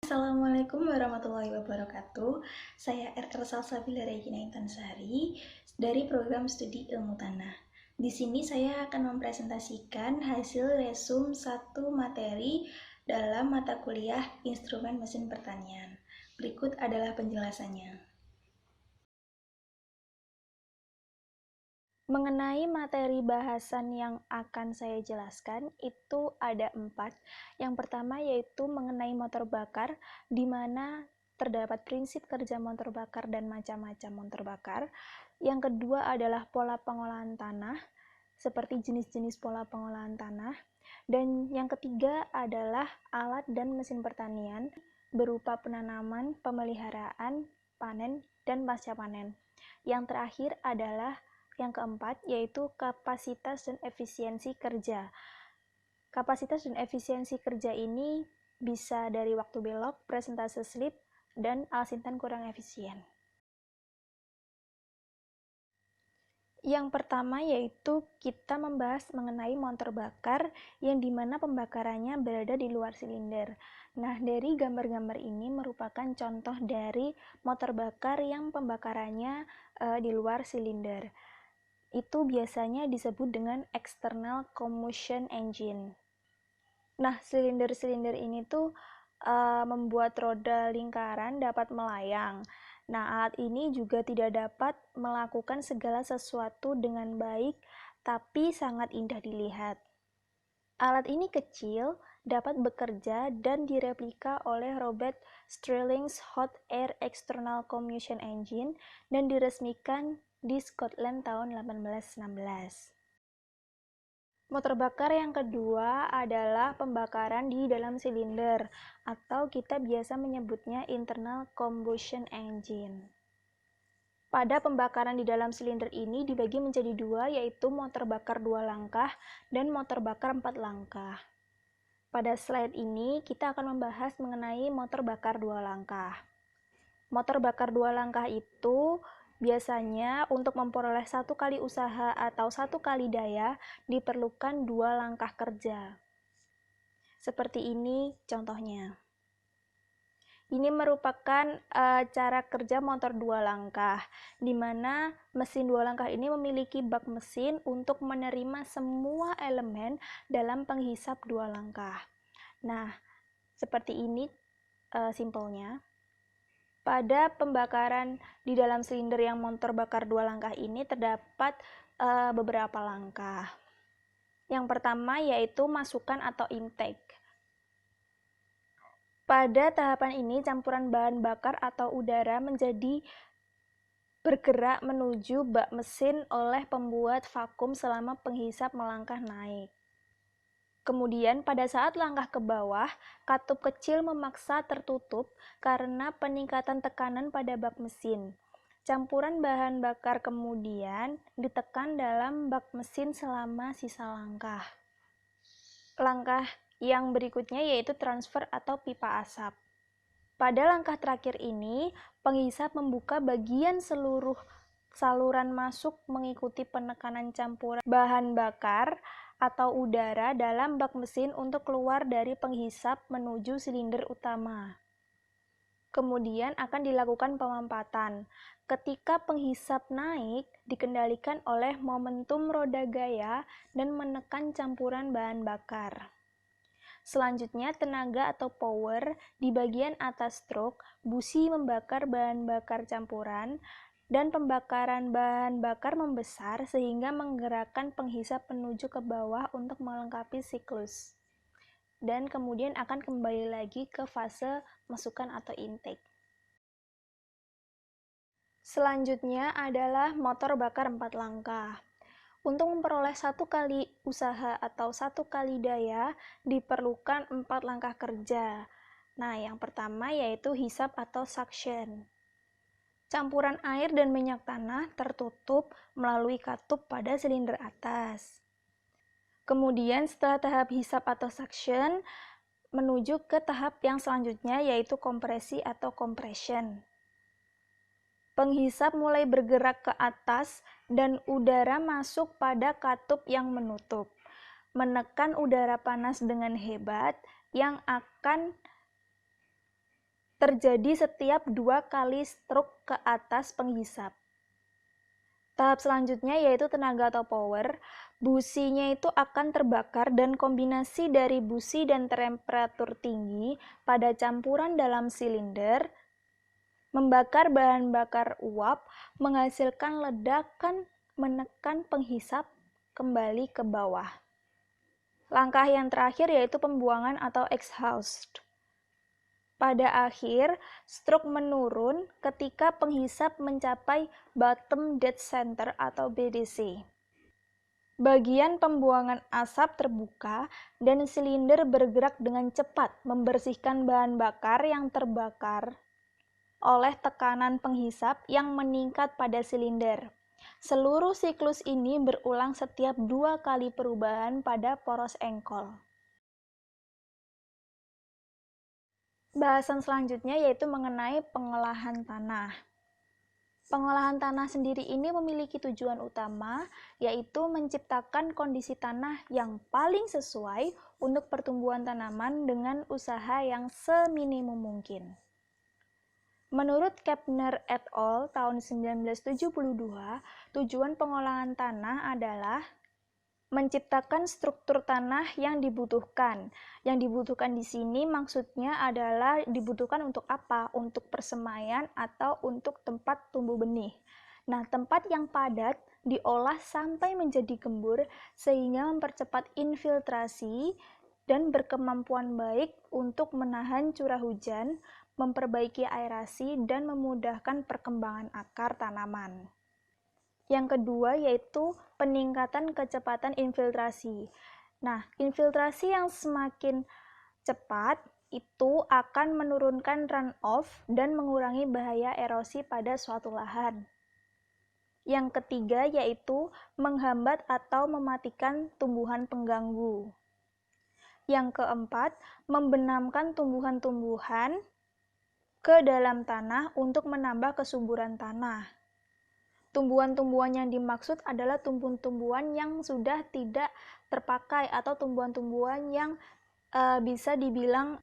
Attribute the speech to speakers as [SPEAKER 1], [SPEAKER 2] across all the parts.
[SPEAKER 1] Assalamualaikum warahmatullahi wabarakatuh. Saya RR Salsabila Regina Intansari dari program studi ilmu tanah. Di sini saya akan mempresentasikan hasil resum satu materi dalam mata kuliah Instrumen Mesin Pertanian. Berikut adalah penjelasannya. Mengenai materi bahasan yang akan saya jelaskan, itu ada 4. Yang pertama yaitu mengenai motor bakar, di mana terdapat prinsip kerja motor bakar dan macam-macam motor bakar. Yang kedua adalah pola pengolahan tanah, seperti jenis-jenis pola pengolahan tanah. Dan yang ketiga adalah alat dan mesin pertanian, berupa penanaman, pemeliharaan, panen, dan pasca panen. Yang terakhir adalah yang keempat, yaitu kapasitas dan efisiensi kerja. Kapasitas dan efisiensi kerja ini bisa dari waktu belok, presentase slip, dan alsintan kurang efisien. Yang pertama yaitu kita membahas mengenai motor bakar yang dimana pembakarannya berada di luar silinder. Nah, dari gambar-gambar ini merupakan contoh dari motor bakar yang pembakarannya di luar silinder. Itu biasanya disebut dengan external combustion engine. Nah, silinder-silinder ini tuh membuat roda lingkaran dapat melayang. Nah, alat ini juga tidak dapat melakukan segala sesuatu dengan baik, tapi sangat indah dilihat. Alat ini kecil, dapat bekerja dan direplika oleh Robert Stirling's Hot Air External Combustion Engine dan diresmikan di Scotland tahun 1816. Motor bakar yang kedua adalah pembakaran di dalam silinder, atau kita biasa menyebutnya internal combustion engine. Pada pembakaran di dalam silinder ini dibagi menjadi dua, yaitu motor bakar 2 langkah dan motor bakar 4 langkah. Pada slide ini kita akan membahas mengenai motor bakar 2 langkah. Motor bakar 2 langkah itu biasanya untuk memperoleh 1 kali usaha atau 1 kali daya diperlukan 2 langkah kerja. Seperti ini contohnya. Ini merupakan cara kerja motor 2 langkah, di mana mesin 2 langkah ini memiliki bak mesin untuk menerima semua elemen dalam penghisap 2 langkah. Nah, seperti ini simpelnya. Pada pembakaran di dalam silinder yang motor bakar 2 langkah ini terdapat beberapa langkah. Yang pertama yaitu masukan atau intake. Pada tahapan ini campuran bahan bakar atau udara menjadi bergerak menuju bak mesin oleh pembuat vakum selama penghisap melangkah naik. Kemudian pada saat langkah ke bawah, katup kecil memaksa tertutup karena peningkatan tekanan pada bak mesin. Campuran bahan bakar kemudian ditekan dalam bak mesin selama sisa langkah. Langkah yang berikutnya yaitu transfer atau pipa asap. Pada langkah terakhir ini, penghisap membuka bagian seluruh saluran masuk mengikuti penekanan campuran bahan bakar atau udara dalam bak mesin untuk keluar dari penghisap menuju silinder utama. Kemudian akan dilakukan pemampatan. Ketika penghisap naik, dikendalikan oleh momentum roda gaya dan menekan campuran bahan bakar. Selanjutnya, tenaga atau power di bagian atas stroke, busi membakar bahan bakar campuran, dan pembakaran bahan bakar membesar sehingga menggerakkan penghisap menuju ke bawah untuk melengkapi siklus. Dan kemudian akan kembali lagi ke fase masukan atau intake. Selanjutnya adalah motor bakar 4 langkah. Untuk memperoleh 1 kali usaha atau 1 kali daya, diperlukan 4 langkah kerja. Nah, yang pertama yaitu hisap atau suction. Campuran air dan minyak tanah tertutup melalui katup pada silinder atas. Kemudian setelah tahap hisap atau suction, menuju ke tahap yang selanjutnya yaitu kompresi atau compression. Penghisap mulai bergerak ke atas dan udara masuk pada katup yang menutup, menekan udara panas dengan hebat yang akan terjadi setiap 2 kali stroke ke atas penghisap. Tahap selanjutnya yaitu tenaga atau power. Businya itu akan terbakar dan kombinasi dari busi dan temperatur tinggi pada campuran dalam silinder membakar bahan bakar uap menghasilkan ledakan menekan penghisap kembali ke bawah. Langkah yang terakhir yaitu pembuangan atau exhaust. Pada akhir, stroke menurun ketika penghisap mencapai bottom dead center atau BDC. Bagian pembuangan asap terbuka dan silinder bergerak dengan cepat membersihkan bahan bakar yang terbakar oleh tekanan penghisap yang meningkat pada silinder. Seluruh siklus ini berulang setiap 2 kali perubahan pada poros engkol. Bahasan selanjutnya yaitu mengenai pengolahan tanah. Pengolahan tanah sendiri ini memiliki tujuan utama, yaitu menciptakan kondisi tanah yang paling sesuai untuk pertumbuhan tanaman dengan usaha yang seminimum mungkin. Menurut Kepner et al. Tahun 1972, tujuan pengolahan tanah adalah menciptakan struktur tanah yang dibutuhkan. Yang dibutuhkan di sini maksudnya adalah dibutuhkan untuk apa? Untuk persemaian atau untuk tempat tumbuh benih. Nah, tempat yang padat diolah sampai menjadi gembur sehingga mempercepat infiltrasi dan berkemampuan baik untuk menahan curah hujan, memperbaiki aerasi, dan memudahkan perkembangan akar tanaman. Yang kedua yaitu peningkatan kecepatan infiltrasi. Nah, infiltrasi yang semakin cepat itu akan menurunkan runoff dan mengurangi bahaya erosi pada suatu lahan. Yang ketiga yaitu menghambat atau mematikan tumbuhan pengganggu. Yang keempat, membenamkan tumbuhan-tumbuhan ke dalam tanah untuk menambah kesuburan tanah. Tumbuhan-tumbuhan yang dimaksud adalah tumbuhan-tumbuhan yang sudah tidak terpakai atau tumbuhan-tumbuhan yang bisa dibilang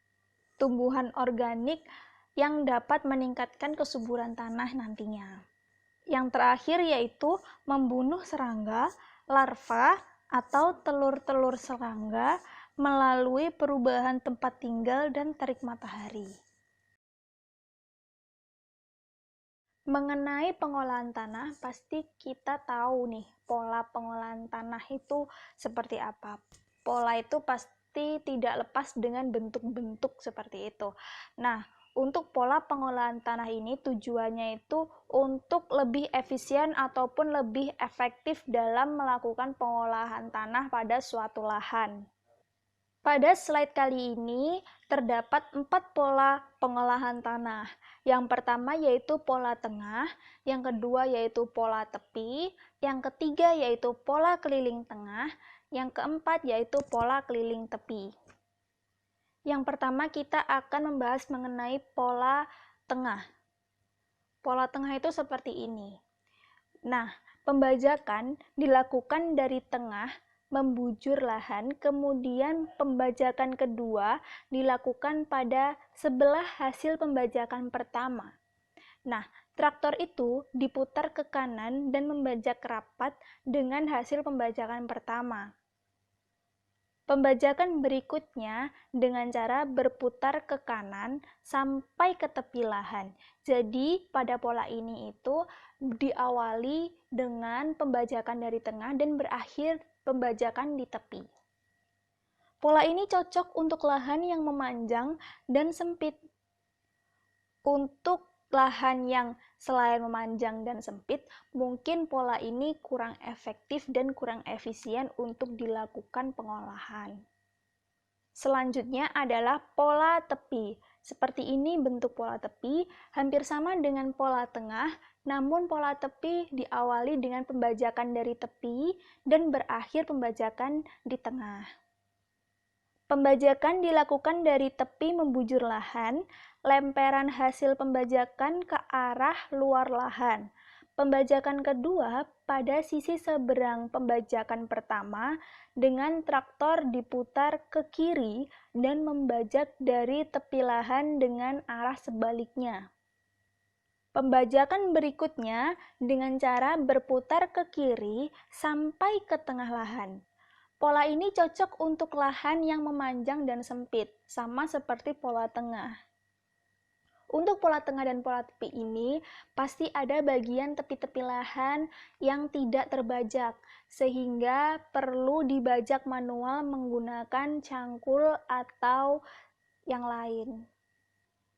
[SPEAKER 1] tumbuhan organik yang dapat meningkatkan kesuburan tanah nantinya. Yang terakhir yaitu membunuh serangga, larva, atau telur-telur serangga melalui perubahan tempat tinggal dan terik matahari. Mengenai pengolahan tanah, pasti kita tahu nih, pola pengolahan tanah itu seperti apa. Pola itu pasti tidak lepas dengan bentuk-bentuk seperti itu. Nah, untuk pola pengolahan tanah ini tujuannya itu untuk lebih efisien ataupun lebih efektif dalam melakukan pengolahan tanah pada suatu lahan. Pada slide kali ini terdapat 4 pola pengolahan tanah. Yang pertama yaitu pola tengah, yang kedua yaitu pola tepi, yang ketiga yaitu pola keliling tengah, yang keempat yaitu pola keliling tepi. Yang pertama kita akan membahas mengenai pola tengah. Pola tengah itu seperti ini. Nah, pembajakan dilakukan dari tengah membujur lahan, kemudian pembajakan kedua dilakukan pada sebelah hasil pembajakan pertama. Nah, traktor itu diputar ke kanan dan membajak rapat dengan hasil pembajakan pertama. Pembajakan berikutnya dengan cara berputar ke kanan sampai ke tepi lahan. Jadi, pada pola ini itu diawali dengan pembajakan dari tengah dan berakhir pembajakan di tepi. Pola ini cocok untuk lahan yang memanjang dan sempit. Untuk lahan yang selain memanjang dan sempit, mungkin pola ini kurang efektif dan kurang efisien untuk dilakukan pengolahan. Selanjutnya adalah pola tepi. Seperti ini bentuk pola tepi, hampir sama dengan pola tengah, namun pola tepi diawali dengan pembajakan dari tepi dan berakhir pembajakan di tengah. Pembajakan dilakukan dari tepi membujur lahan, lemperan hasil pembajakan ke arah luar lahan. Pembajakan kedua pada sisi seberang pembajakan pertama dengan traktor diputar ke kiri dan membajak dari tepi lahan dengan arah sebaliknya. Pembajakan berikutnya dengan cara berputar ke kiri sampai ke tengah lahan. Pola ini cocok untuk lahan yang memanjang dan sempit, sama seperti pola tengah. Untuk pola tengah dan pola tepi ini, pasti ada bagian tepi-tepi lahan yang tidak terbajak, sehingga perlu dibajak manual menggunakan cangkul atau yang lain.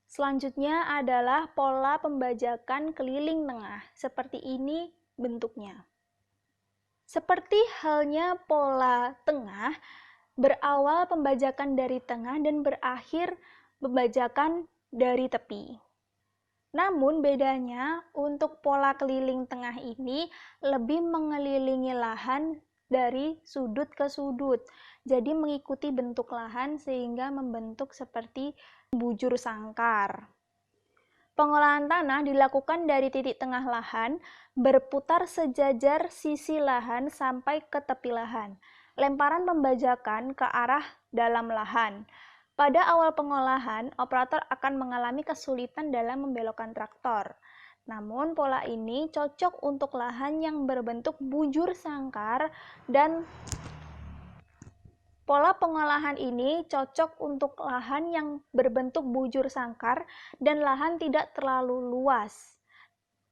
[SPEAKER 1] Selanjutnya adalah pola pembajakan keliling tengah. Seperti ini bentuknya. Seperti halnya pola tengah, berawal pembajakan dari tengah dan berakhir pembajakan dari tepi. Namun bedanya untuk pola keliling tengah ini lebih mengelilingi lahan dari sudut ke sudut. Jadi mengikuti bentuk lahan sehingga membentuk seperti bujur sangkar. Pengolahan tanah dilakukan dari titik tengah lahan, berputar sejajar sisi lahan sampai ke tepi lahan. Lemparan pembajakan ke arah dalam lahan. Pada awal pengolahan, operator akan mengalami kesulitan dalam membelokkan traktor. Namun, pola ini cocok untuk lahan yang berbentuk bujur sangkar dan pola pengolahan ini cocok untuk lahan yang berbentuk bujur sangkar dan lahan tidak terlalu luas.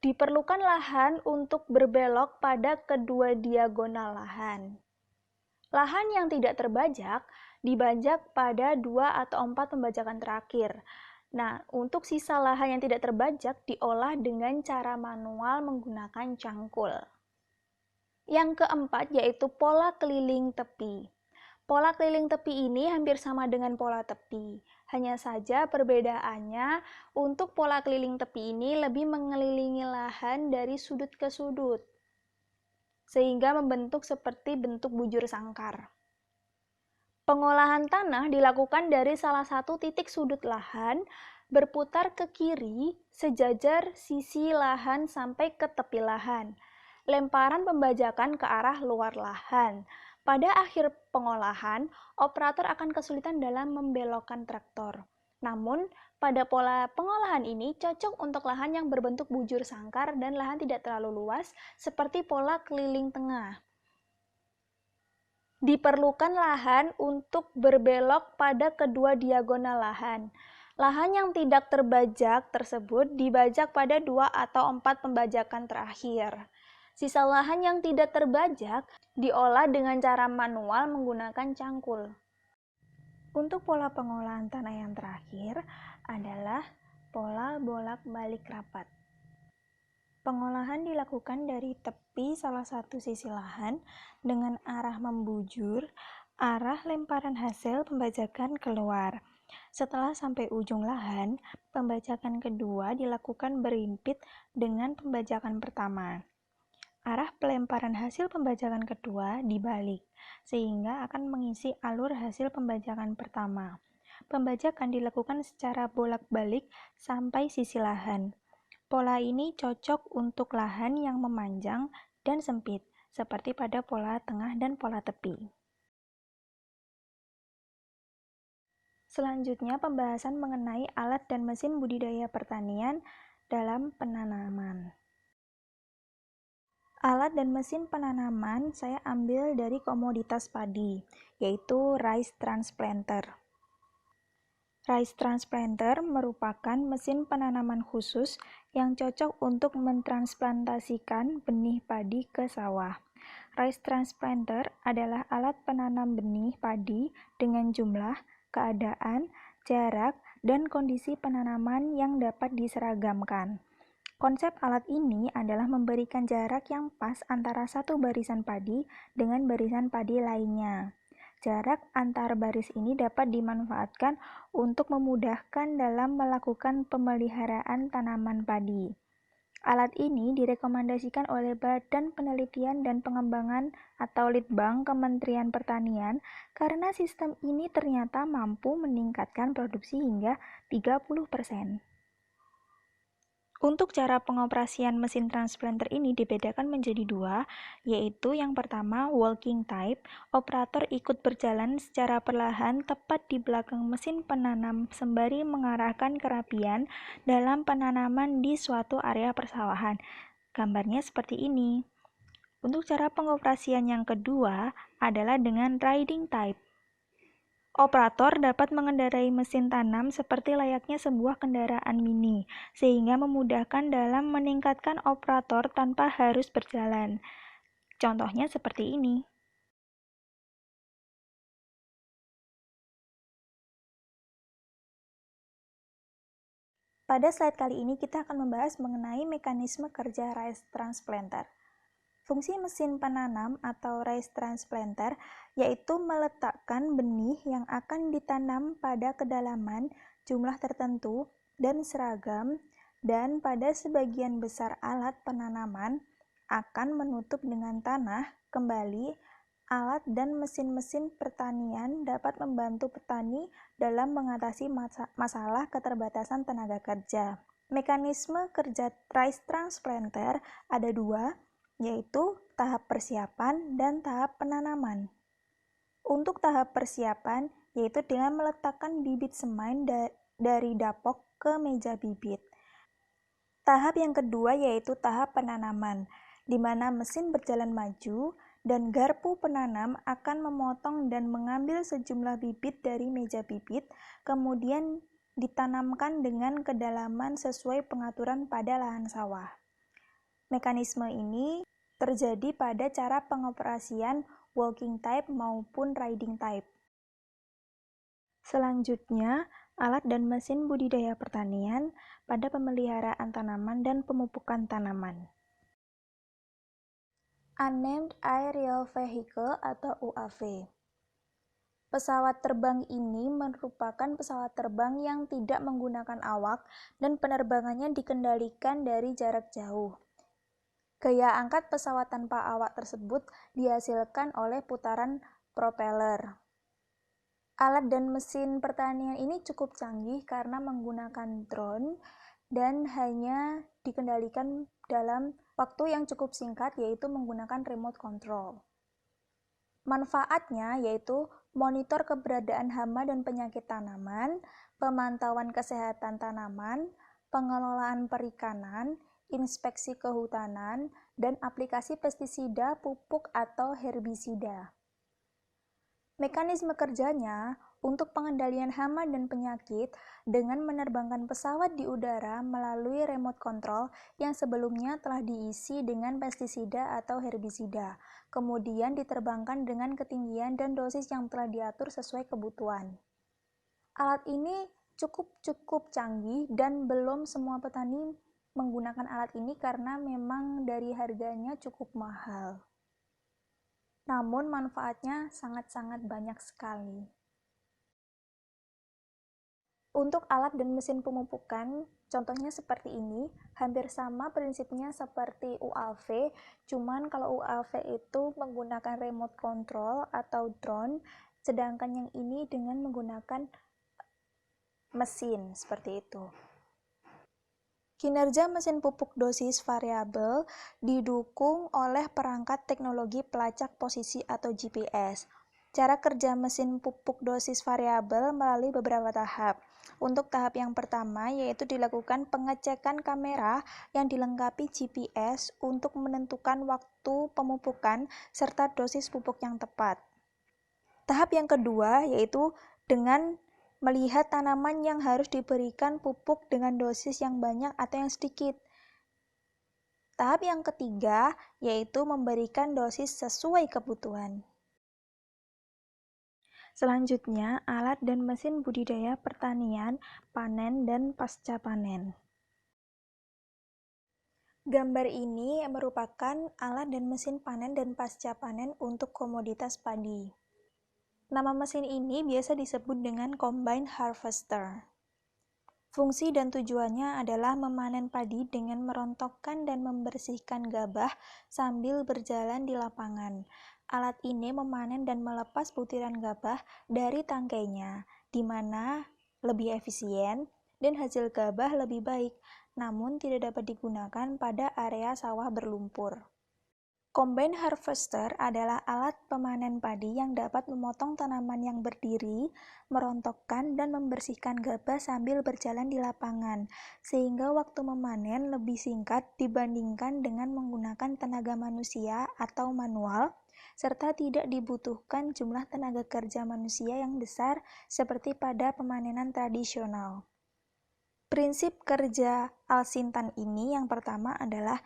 [SPEAKER 1] Diperlukan lahan untuk berbelok pada kedua diagonal lahan. Lahan yang tidak terbajak dibajak pada 2 atau 4 pembajakan terakhir. Nah, untuk sisa lahan yang tidak terbajak diolah dengan cara manual menggunakan cangkul. Yang keempat yaitu pola keliling tepi. Pola keliling tepi ini hampir sama dengan pola tepi. Hanya saja perbedaannya untuk pola keliling tepi ini lebih mengelilingi lahan dari sudut ke sudut, sehingga membentuk seperti bentuk bujur sangkar. Pengolahan tanah dilakukan dari salah satu titik sudut lahan, berputar ke kiri sejajar sisi lahan sampai ke tepi lahan. Lemparan pembajakan ke arah luar lahan. Pada akhir pengolahan, operator akan kesulitan dalam membelokkan traktor. Namun, pada pola pengolahan ini cocok untuk lahan yang berbentuk bujur sangkar dan lahan tidak terlalu luas, seperti pola keliling tengah. Diperlukan lahan untuk berbelok pada kedua diagonal lahan. Lahan yang tidak terbajak tersebut dibajak pada 2 atau 4 pembajakan terakhir. Sisa lahan yang tidak terbajak diolah dengan cara manual menggunakan cangkul. Untuk pola pengolahan tanah yang terakhir adalah pola bolak-balik rapat. Pengolahan dilakukan dari tepi salah satu sisi lahan dengan arah membujur, arah lemparan hasil pembajakan keluar. Setelah sampai ujung lahan, pembajakan kedua dilakukan berimpit dengan pembajakan pertama. Arah pelemparan hasil pembajakan kedua dibalik, sehingga akan mengisi alur hasil pembajakan pertama. Pembajakan dilakukan secara bolak-balik sampai sisi lahan. Pola ini cocok untuk lahan yang memanjang dan sempit, seperti pada pola tengah dan pola tepi. Selanjutnya, pembahasan mengenai alat dan mesin budidaya pertanian dalam penanaman. Alat dan mesin penanaman saya ambil dari komoditas padi, yaitu rice transplanter. Rice transplanter merupakan mesin penanaman khusus yang cocok untuk mentransplantasikan benih padi ke sawah. Rice transplanter adalah alat penanam benih padi dengan jumlah, keadaan, jarak, dan kondisi penanaman yang dapat diseragamkan. Konsep alat ini adalah memberikan jarak yang pas antara satu barisan padi dengan barisan padi lainnya. Jarak antar baris ini dapat dimanfaatkan untuk memudahkan dalam melakukan pemeliharaan tanaman padi. Alat ini direkomendasikan oleh Badan Penelitian dan Pengembangan atau Litbang Kementerian Pertanian karena sistem ini ternyata mampu meningkatkan produksi hingga 30%. Untuk cara pengoperasian mesin transplanter ini dibedakan menjadi dua, yaitu yang pertama walking type, operator ikut berjalan secara perlahan tepat di belakang mesin penanam sembari mengarahkan kerapian dalam penanaman di suatu area persawahan. Gambarnya seperti ini. Untuk cara pengoperasian yang kedua adalah dengan riding type. Operator dapat mengendarai mesin tanam seperti layaknya sebuah kendaraan mini, sehingga memudahkan dalam meningkatkan operator tanpa harus berjalan. Contohnya seperti ini. Pada slide kali ini kita akan membahas mengenai mekanisme kerja rice transplanter. Fungsi mesin penanam atau rice transplanter yaitu meletakkan benih yang akan ditanam pada kedalaman jumlah tertentu dan seragam, dan pada sebagian besar alat penanaman akan menutup dengan tanah kembali. Alat dan mesin-mesin pertanian dapat membantu petani dalam mengatasi masalah keterbatasan tenaga kerja. Mekanisme kerja rice transplanter ada dua, yaitu tahap persiapan dan tahap penanaman. Untuk tahap persiapan, yaitu dengan meletakkan bibit semai dari dapok ke meja bibit. Tahap yang kedua yaitu tahap penanaman, di mana mesin berjalan maju dan garpu penanam akan memotong dan mengambil sejumlah bibit dari meja bibit, kemudian ditanamkan dengan kedalaman sesuai pengaturan pada lahan sawah. Mekanisme ini terjadi pada cara pengoperasian walking type maupun riding type. Selanjutnya, alat dan mesin budidaya pertanian pada pemeliharaan tanaman dan pemupukan tanaman. Unmanned Aerial Vehicle atau UAV. Pesawat terbang ini merupakan pesawat terbang yang tidak menggunakan awak dan penerbangannya dikendalikan dari jarak jauh. Gaya angkat pesawat tanpa awak tersebut dihasilkan oleh putaran propeller. Alat dan mesin pertanian ini cukup canggih karena menggunakan drone dan hanya dikendalikan dalam waktu yang cukup singkat, yaitu menggunakan remote control. Manfaatnya yaitu monitor keberadaan hama dan penyakit tanaman, pemantauan kesehatan tanaman, pengelolaan perikanan, inspeksi kehutanan, dan aplikasi pestisida, pupuk, atau herbisida. Mekanisme kerjanya untuk pengendalian hama dan penyakit dengan menerbangkan pesawat di udara melalui remote control yang sebelumnya telah diisi dengan pestisida atau herbisida, kemudian diterbangkan dengan ketinggian dan dosis yang telah diatur sesuai kebutuhan. Alat ini cukup canggih dan belum semua petani menggunakan alat ini karena memang dari harganya cukup mahal. Namun manfaatnya sangat-sangat banyak sekali. Untuk alat dan mesin pemupukan, contohnya seperti ini, hampir sama prinsipnya seperti UAV, cuman kalau UAV itu menggunakan remote control atau drone, sedangkan yang ini dengan menggunakan mesin, seperti itu. Kinerja mesin pupuk dosis variabel didukung oleh perangkat teknologi pelacak posisi atau GPS. Cara kerja mesin pupuk dosis variabel melalui beberapa tahap. Untuk tahap yang pertama yaitu dilakukan pengecekan kamera yang dilengkapi GPS untuk menentukan waktu pemupukan serta dosis pupuk yang tepat. Tahap yang kedua yaitu dengan melihat tanaman yang harus diberikan pupuk dengan dosis yang banyak atau yang sedikit. Tahap yang ketiga yaitu memberikan dosis sesuai kebutuhan. Selanjutnya, alat dan mesin budidaya pertanian, panen, dan pasca panen. Gambar ini merupakan alat dan mesin panen dan pasca panen untuk komoditas padi. Nama mesin ini biasa disebut dengan combine harvester. Fungsi dan tujuannya adalah memanen padi dengan merontokkan dan membersihkan gabah sambil berjalan di lapangan. Alat ini memanen dan melepas butiran gabah dari tangkainya, di mana lebih efisien dan hasil gabah lebih baik, namun tidak dapat digunakan pada area sawah berlumpur. Combine harvester adalah alat pemanen padi yang dapat memotong tanaman yang berdiri, merontokkan, dan membersihkan gabah sambil berjalan di lapangan, sehingga waktu memanen lebih singkat dibandingkan dengan menggunakan tenaga manusia atau manual, serta tidak dibutuhkan jumlah tenaga kerja manusia yang besar seperti pada pemanenan tradisional. Prinsip kerja Alsintan ini yang pertama adalah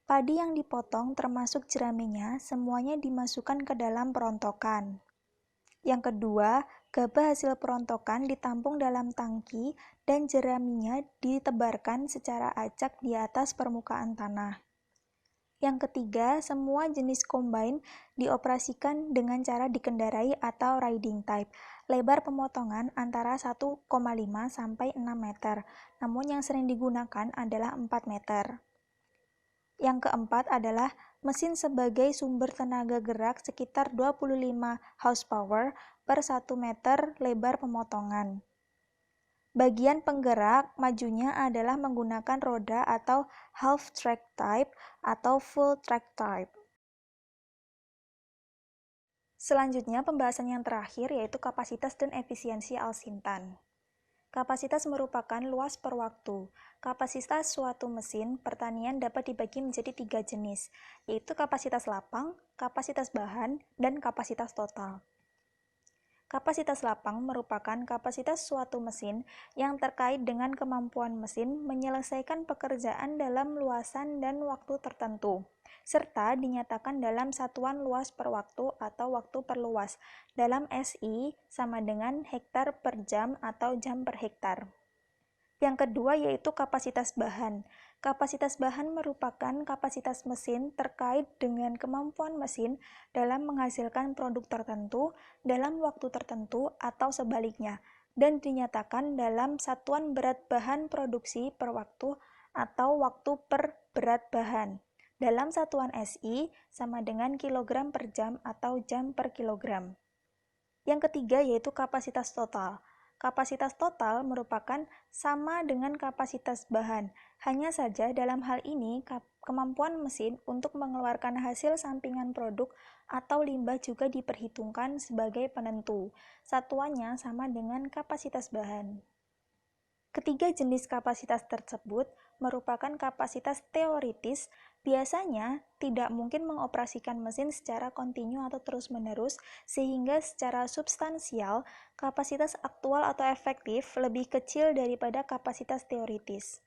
[SPEAKER 1] padi yang dipotong termasuk jeraminya semuanya dimasukkan ke dalam perontokan. Yang kedua, gabah hasil perontokan ditampung dalam tangki dan jeraminya ditebarkan secara acak di atas permukaan tanah. Yang ketiga, semua jenis combine dioperasikan dengan cara dikendarai atau riding type. Lebar pemotongan antara 1,5 sampai 6 meter, namun yang sering digunakan adalah 4 meter. Yang keempat adalah mesin sebagai sumber tenaga gerak sekitar 25 horsepower per 1 meter lebar pemotongan. Bagian penggerak majunya adalah menggunakan roda atau half track type atau full track type. Selanjutnya pembahasan yang terakhir yaitu kapasitas dan efisiensi Alsintan. Kapasitas merupakan luas per waktu. Kapasitas suatu mesin pertanian dapat dibagi menjadi 3 jenis, yaitu kapasitas lapang, kapasitas bahan, dan kapasitas total. Kapasitas lapang merupakan kapasitas suatu mesin yang terkait dengan kemampuan mesin menyelesaikan pekerjaan dalam luasan dan waktu tertentu, serta dinyatakan dalam satuan luas per waktu atau waktu per luas, dalam SI sama dengan hektar per jam atau jam per hektar. Yang kedua yaitu kapasitas bahan. Kapasitas bahan merupakan kapasitas mesin terkait dengan kemampuan mesin dalam menghasilkan produk tertentu dalam waktu tertentu atau sebaliknya, dan dinyatakan dalam satuan berat bahan produksi per waktu atau waktu per berat bahan. Dalam satuan SI sama dengan kilogram per jam atau jam per kilogram. Yang ketiga yaitu kapasitas total. Kapasitas total merupakan sama dengan kapasitas bahan, hanya saja dalam hal ini kemampuan mesin untuk mengeluarkan hasil sampingan produk atau limbah juga diperhitungkan sebagai penentu. Satuannya sama dengan kapasitas bahan. Ketiga jenis kapasitas tersebut merupakan kapasitas teoritis, biasanya tidak mungkin mengoperasikan mesin secara kontinu atau terus-menerus, sehingga secara substansial, kapasitas aktual atau efektif lebih kecil daripada kapasitas teoritis.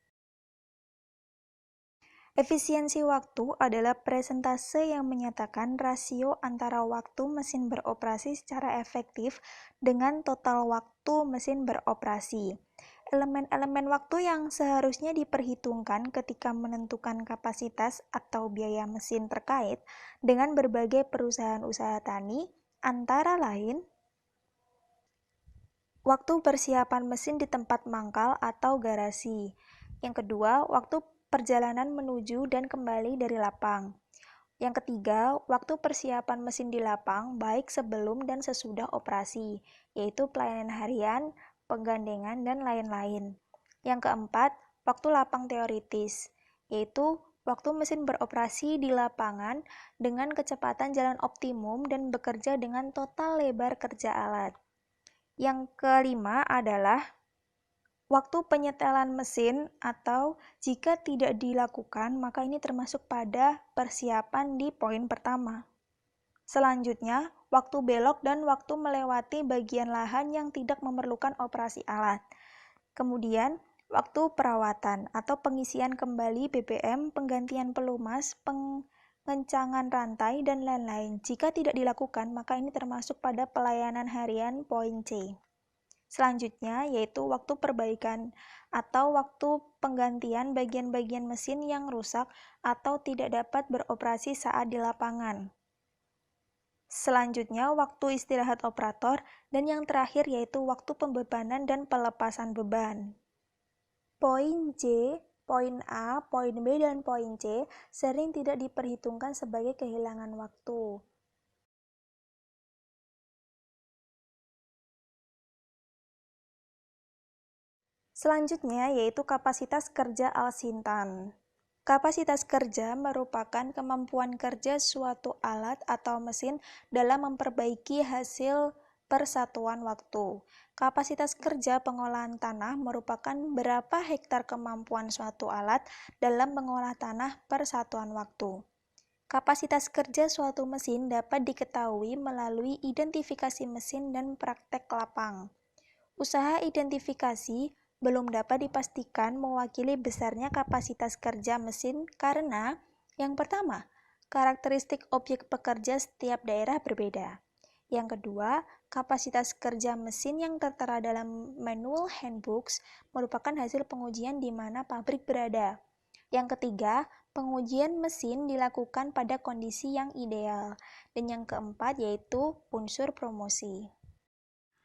[SPEAKER 1] Efisiensi waktu adalah persentase yang menyatakan rasio antara waktu mesin beroperasi secara efektif dengan total waktu mesin beroperasi. Elemen-elemen waktu yang seharusnya diperhitungkan ketika menentukan kapasitas atau biaya mesin terkait dengan berbagai perusahaan usaha tani, antara lain waktu persiapan mesin di tempat mangkal atau garasi. Yang kedua, waktu perjalanan menuju dan kembali dari lapang. Yang ketiga, waktu persiapan mesin di lapang baik sebelum dan sesudah operasi, yaitu pelayanan harian, penggandengan, dan lain-lain. Yang keempat, waktu lapang teoritis, yaitu waktu mesin beroperasi di lapangan dengan kecepatan jalan optimum dan bekerja dengan total lebar kerja alat. Yang kelima adalah waktu penyetelan mesin atau jika tidak dilakukan, maka ini termasuk pada persiapan di poin pertama. Selanjutnya, waktu belok dan waktu melewati bagian lahan yang tidak memerlukan operasi alat. Kemudian, waktu perawatan atau pengisian kembali BBM, penggantian pelumas, pengencangan rantai, dan lain-lain. Jika tidak dilakukan, maka ini termasuk pada pelayanan harian poin C. Selanjutnya, yaitu waktu perbaikan atau waktu penggantian bagian-bagian mesin yang rusak atau tidak dapat beroperasi saat di lapangan. Selanjutnya, waktu istirahat operator, dan yang terakhir yaitu waktu pembebanan dan pelepasan beban. Poin J, poin A, poin B, dan poin C sering tidak diperhitungkan sebagai kehilangan waktu. Selanjutnya yaitu kapasitas kerja Al-Sintan. Kapasitas kerja merupakan kemampuan kerja suatu alat atau mesin dalam memperbaiki hasil per satuan waktu. Kapasitas kerja pengolahan tanah merupakan berapa hektar kemampuan suatu alat dalam mengolah tanah per satuan waktu. Kapasitas kerja suatu mesin dapat diketahui melalui identifikasi mesin dan praktek lapang. Usaha identifikasi belum dapat dipastikan mewakili besarnya kapasitas kerja mesin karena, yang pertama, karakteristik objek pekerja setiap daerah berbeda. Yang kedua, kapasitas kerja mesin yang tertera dalam manual handbooks merupakan hasil pengujian di mana pabrik berada. Yang ketiga, pengujian mesin dilakukan pada kondisi yang ideal. Dan yang keempat yaitu unsur promosi.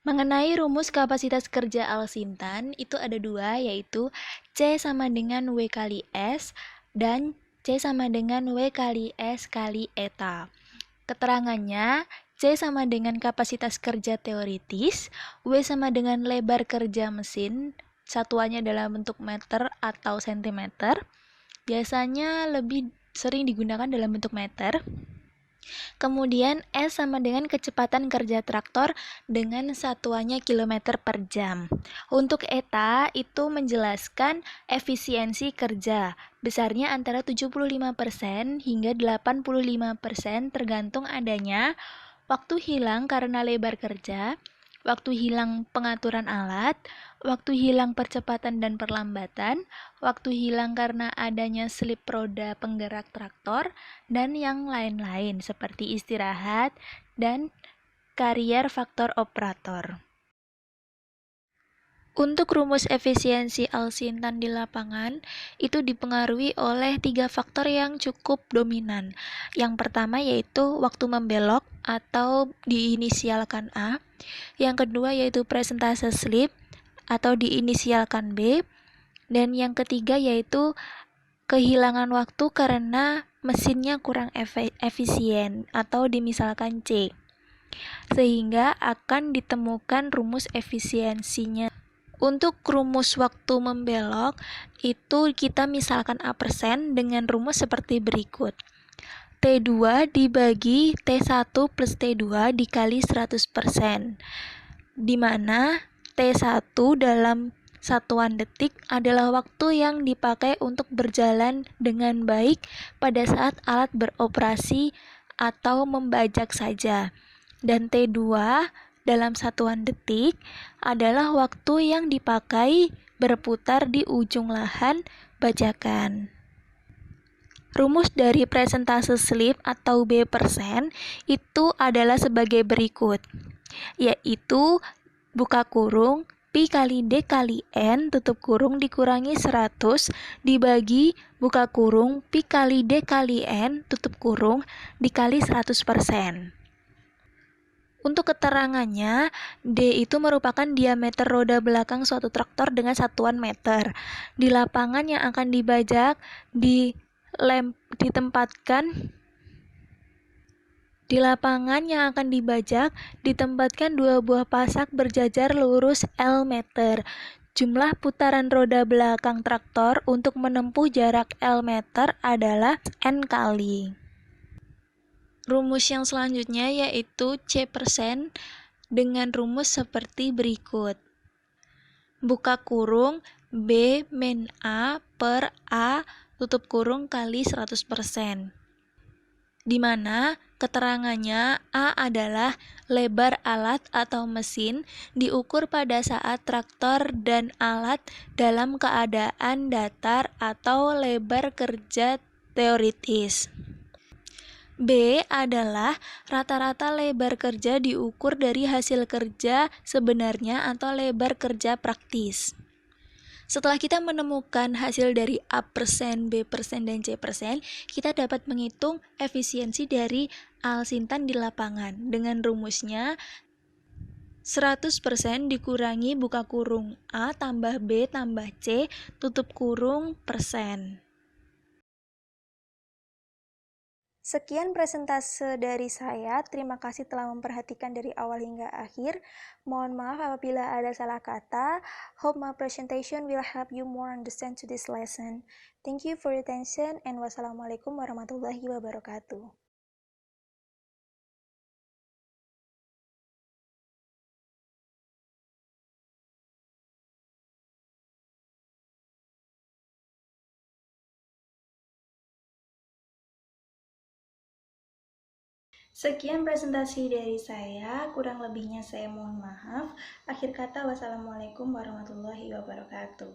[SPEAKER 1] Mengenai rumus kapasitas kerja Al-Sintan, itu ada dua, yaitu C sama dengan W kali S dan C sama dengan W kali S kali eta. Keterangannya, C sama dengan kapasitas kerja teoritis, W sama dengan lebar kerja mesin, satuannya dalam bentuk meter atau sentimeter, biasanya lebih sering digunakan dalam bentuk meter. Kemudian S sama dengan kecepatan kerja traktor dengan satuannya kilometer per jam. Untuk eta itu menjelaskan efisiensi kerja. Besarnya antara 75% hingga 85% tergantung adanya waktu hilang karena lebar kerja, waktu hilang pengaturan alat, waktu hilang percepatan dan perlambatan, waktu hilang karena adanya selip roda penggerak traktor, dan yang lain-lain seperti istirahat dan karier faktor operator. Untuk rumus efisiensi Al-Sintan di lapangan, itu dipengaruhi oleh 3 faktor yang cukup dominan. Yang pertama yaitu waktu membelok atau diinisialkan A. Yang kedua yaitu presentase slip atau diinisialkan B. Dan yang ketiga yaitu kehilangan waktu karena mesinnya kurang efisien atau dimisalkan C. Sehingga akan ditemukan rumus efisiensinya. Untuk rumus waktu membelok, itu kita misalkan A% dengan rumus seperti berikut. T2 dibagi T1 plus T2 dikali 100%, di mana T1 dalam satuan detik adalah waktu yang dipakai untuk berjalan dengan baik pada saat alat beroperasi atau membajak saja. Dan T2 dalam satuan detik adalah waktu yang dipakai berputar di ujung lahan bajakan. Rumus dari presentase slip atau B% itu adalah sebagai berikut, yaitu buka kurung Pi kali D kali N tutup kurung dikurangi 100 dibagi buka kurung Pi kali D kali N tutup kurung dikali 100%. Untuk keterangannya, D itu merupakan diameter roda belakang suatu traktor dengan satuan meter. Di lapangan yang akan dibajak ditempatkan 2 buah pasak berjajar lurus L meter. Jumlah putaran roda belakang traktor untuk menempuh jarak L meter adalah N kali. Rumus yang selanjutnya yaitu C% dengan rumus seperti berikut. Buka kurung B min A per A tutup kurung kali 100%. Di mana keterangannya A adalah lebar alat atau mesin diukur pada saat traktor dan alat dalam keadaan datar atau lebar kerja teoritis. B adalah rata-rata lebar kerja diukur dari hasil kerja sebenarnya atau lebar kerja praktis. Setelah kita menemukan hasil dari A%, B%, dan C%, kita dapat menghitung efisiensi dari Al-Sintan di lapangan dengan rumusnya 100% dikurangi buka kurung A tambah B tambah C tutup kurung persen. Sekian presentase dari saya. Terima kasih telah memperhatikan dari awal hingga akhir. Mohon maaf apabila ada salah kata. Hope my presentation will help you more understand to this lesson. Thank you for your attention and wassalamualaikum warahmatullahi wabarakatuh. Sekian presentasi dari saya, kurang lebihnya saya mohon maaf. Akhir kata, wassalamualaikum warahmatullahi wabarakatuh.